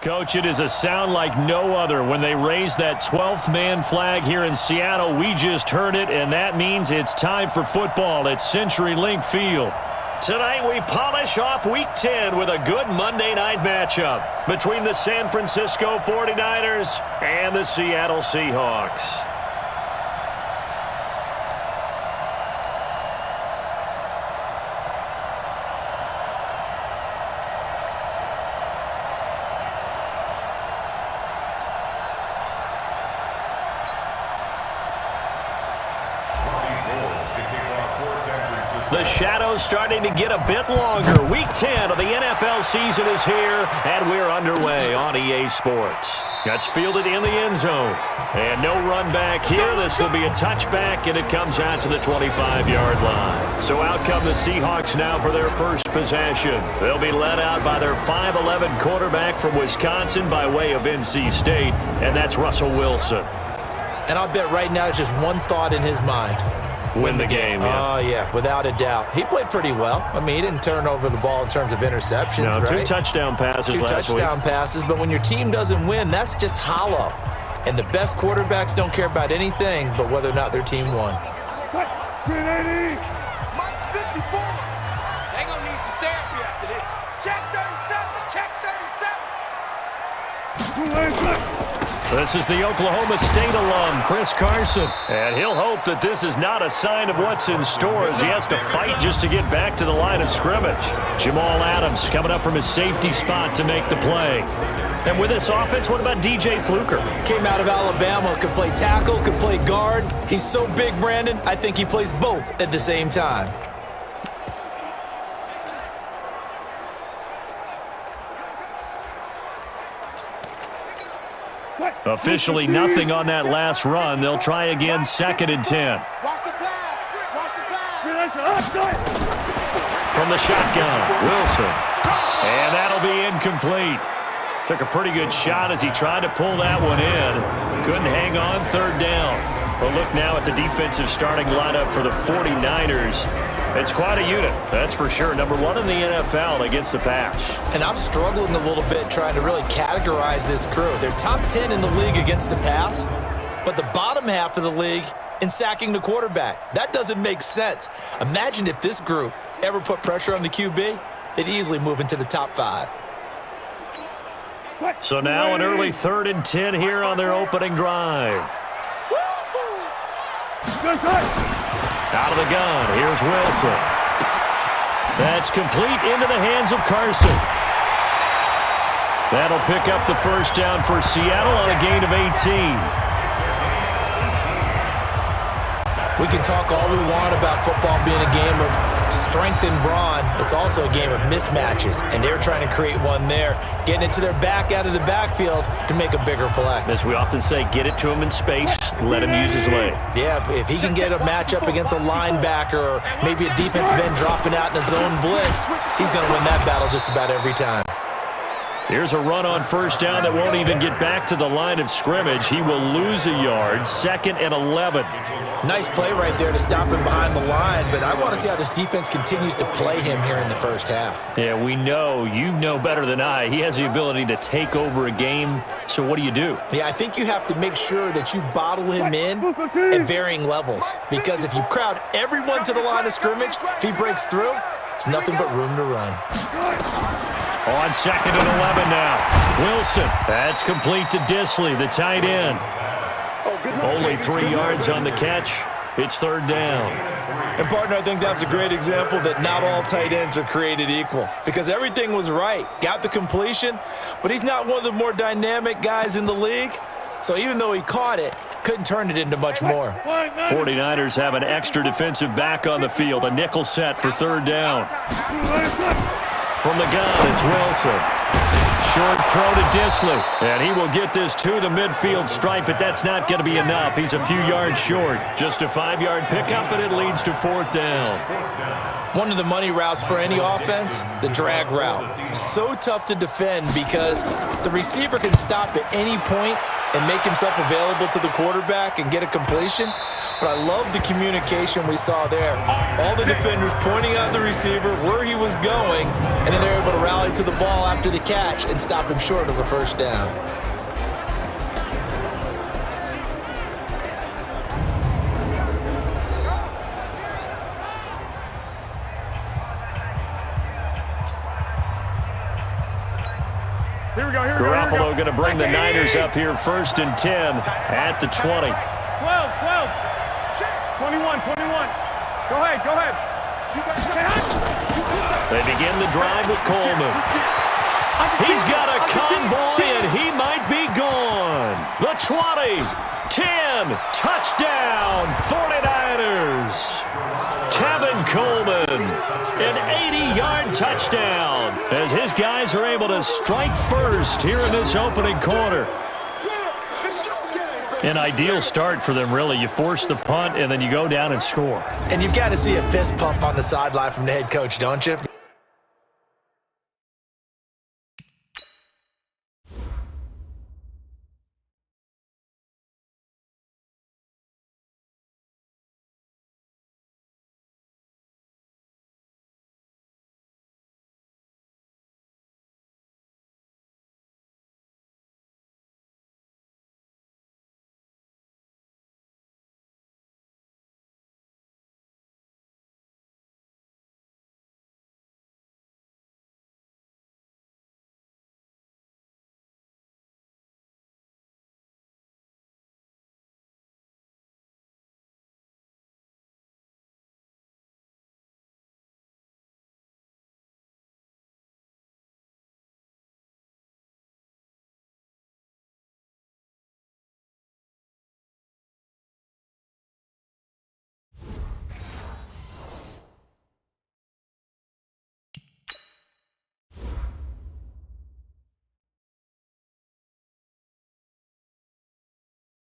Coach, it is a sound like no other when they raise that 12th man flag here in Seattle. We just heard it, and that means it's time for football at CenturyLink Field. Tonight we polish off Week 10 with a good Monday night matchup between the San Francisco 49ers and the Seattle Seahawks. The shadow's starting to get a bit longer. Week 10 of the NFL season is here, and we're underway on EA Sports. That's fielded in the end zone. And no run back here. This will be a touchback, and it comes out to the 25-yard line. So out come the Seahawks now for their first possession. They'll be led out by their 5'11 quarterback from Wisconsin by way of NC State, and that's Russell Wilson. And I'll bet right now it's just one thought in his mind. Win the game, yeah. Oh, yeah, without a doubt. He played pretty well. I mean, he didn't turn over the ball in terms of interceptions, no, right? 2 touchdown passes last week. 2 touchdown passes, but when your team doesn't win, that's just hollow. And the best quarterbacks don't care about anything but whether or not their team won. 380. Mike 54. They gonna need some therapy after this. Check 37. Check 37. This is the Oklahoma State alum, Chris Carson. And he'll hope that this is not a sign of what's in store as he has to fight just to get back to the line of scrimmage. Jamal Adams coming up from his safety spot to make the play. And with this offense, what about DJ Fluker? Came out of Alabama, could play tackle, could play guard. He's so big, Brandon, I think he plays both at the same time. Officially nothing on that last run. They'll try again, 2nd and 10. Watch the pass. Watch the pass. From the shotgun, Wilson. And that'll be incomplete. Took a pretty good shot as he tried to pull that one in. Couldn't hang on, 3rd down. But look now at the defensive starting lineup for the 49ers. It's quite a unit, that's for sure. Number 1 in the NFL against the pass. And I'm struggling a little bit trying to really categorize this crew. They're top 10 in the league against the pass, but the bottom half of the league in sacking the quarterback. That doesn't make sense. Imagine if this group ever put pressure on the QB, they'd easily move into the top 5. So now an early 3rd and 10 here on their opening drive. Out of the gun, here's Wilson. That's complete into the hands of Carson. That'll pick up the first down for Seattle on a gain of 18. We can talk all we want about football being a game of strength and brawn. It's also a game of mismatches, and they're trying to create one there, getting it to their back out of the backfield to make a bigger play. As we often say, get it to him in space, let him use his leg. Yeah, if he can get a matchup against a linebacker or maybe a defensive end dropping out in a zone blitz, he's going to win that battle just about every time. Here's a run on first down that won't even get back to the line of scrimmage. He will lose a yard, 2nd and 11. Nice play right there to stop him behind the line, but I want to see how this defense continues to play him here in the first half. Yeah, we know, you know better than I, he has the ability to take over a game, so what do you do? Yeah, I think you have to make sure that you bottle him in at varying levels, because if you crowd everyone to the line of scrimmage, if he breaks through, there's nothing but room to run. On 2nd and 11 now. Wilson. That's complete to Disley, the tight end. Only 3 yards on the catch. It's 3rd down. And, partner, I think that's a great example that not all tight ends are created equal, because everything was right. Got the completion, but he's not one of the more dynamic guys in the league. So even though he caught it, couldn't turn it into much more. 49ers have an extra defensive back on the field. A nickel set for 3rd down. From the gun, it's Wilson. Short throw to Disley. And he will get this to the midfield stripe, but that's not going to be enough. He's a few yards short. Just a 5-yard pickup, and it leads to 4th down. One of the money routes for any offense, the drag route. So tough to defend because the receiver can stop at any point and make himself available to the quarterback and get a completion. But I love the communication we saw there. All the defenders pointing out the receiver where he was going, and then they're able to rally to the ball after the catch and stop him short of a first down. Garoppolo going to bring the Niners up here 1st and 10 at the 20. 12, 21. Go ahead. They begin the drive with Coleman. He's got a convoy, and he might be gone. The 20, 10, touchdown, 49ers. Tevin Coleman, an 80-yard touchdown, as his guys are able to strike first here in this opening quarter. An ideal start for them, really. You force the punt, and then you go down and score. And you've got to see a fist pump on the sideline from the head coach, don't you?